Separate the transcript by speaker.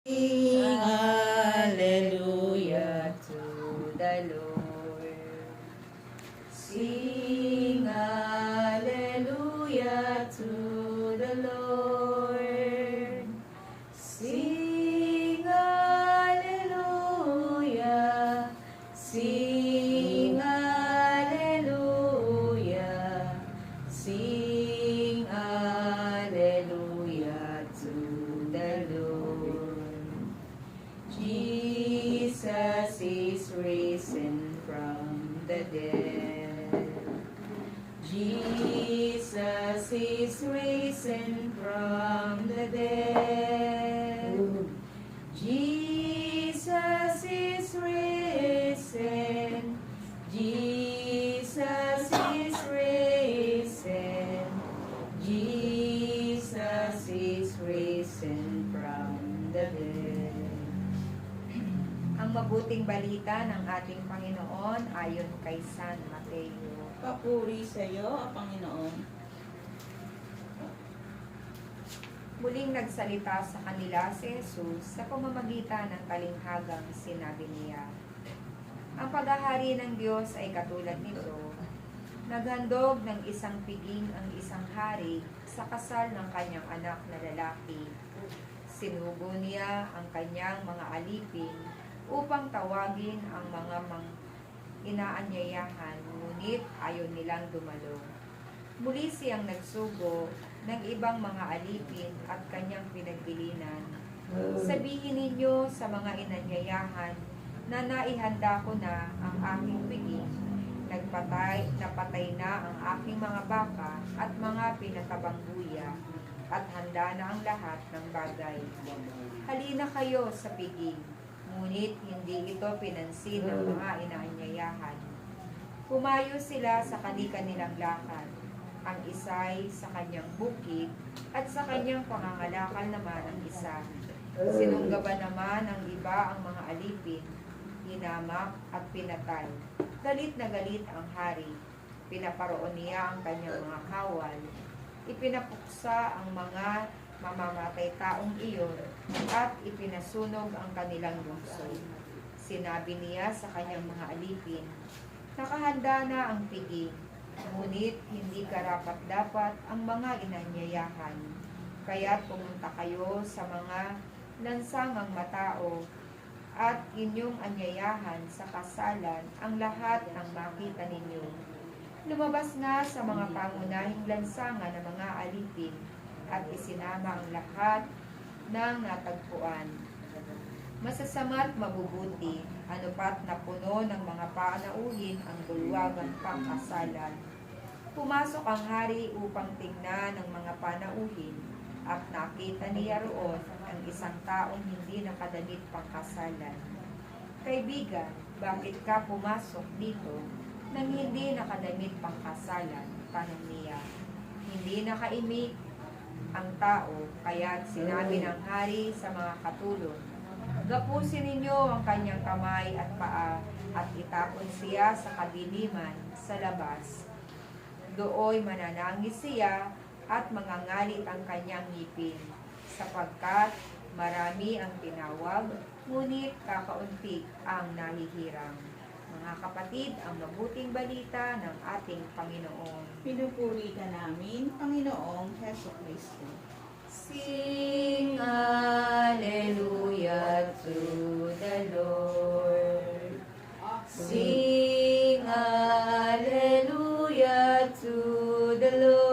Speaker 1: Sing hallelujah to the Lord. Sing hallelujah to the Lord. Sing hallelujah. Sing hallelujah. Sing hallelujah to the Lord. Jesus is risen from the dead. Jesus is risen from the dead. Jesus is risen. Jesus is risen. Jesus is risen from the dead. Ang mabuting balita ng ating Panginoon ayon kay San Mateo.
Speaker 2: Papuri sa iyo, O Panginoon.
Speaker 1: Muling nagsalita sa kanila si Jesus sa pamamagitan ng talinghagang sinabi niya, ang paghahari ng Diyos ay katulad nito. Naghandog ng isang piging ang isang hari sa kasal ng kanyang anak na lalaki. Sinugo niya ang kanyang mga alipin upang tawagin ang mga inaanyayahan, ngunit ayaw nilang dumalo. Muli siyang nagsugo ng ibang mga alipin at kanyang pinagbilinan. Sabihin ninyo sa mga inanyayahan na naihanda ko na ang aking piging. Napatay na ang aking mga baka at mga pinatabang buya, at handa na ang lahat ng bagay. Halina kayo sa piging. Ngunit hindi ito pinansin ng mga inaanyayahan. Pumayo sila sa kanilang lakad, ang isa'y sa kanyang bukid, at sa kanyang pangangalakal naman ang isa. Sinunggaban naman ang iba ang mga alipin, hinamak at pinatay. Galit na galit ang hari. Pinaparoon niya ang kanyang mga kawal. Ipinapuksa ang mga mamamatay taong iyon at ipinasunog ang kanilang lungsod. Sinabi niya sa kanyang mga alipin, nakahanda na ang piging, ngunit hindi karapat-dapat ang mga inanyayahan. Kaya't pumunta kayo sa mga lansangang matao at inyong anyayahan sa kasalan ang lahat ng makita ninyo. Lumabas nga sa mga pangunahing lansangan ng mga alipin at isinama ang lahat ng natagpuan. Masasama't mabubuti, ano pat na puno ng mga panauhin ang bulwagang pangkasalan. Pumasok ang hari upang tignan ng mga panauhin, at nakita niya roon ang isang taong hindi nakadamit pangkasalan. Kaibigan, bakit ka pumasok dito nang hindi nakadamit pangkasalan? Tanong niya. Hindi nakaimik ang tao, kaya't sinabi ng hari sa mga katulong, gapusin ninyo ang kanyang kamay at paa at itapon siya sa kadiliman sa labas. Dooy mananangis siya at mangangalit ang kanyang ngipin, sapagkat marami ang tinawag, ngunit kakaunti ang nahihirang. Mga kapatid, ang mabuting balita ng ating Panginoon.
Speaker 2: Pinupuri ka namin, Panginoong Heso Kristo.
Speaker 1: Sing hallelujah to the Lord. Sing hallelujah to the Lord.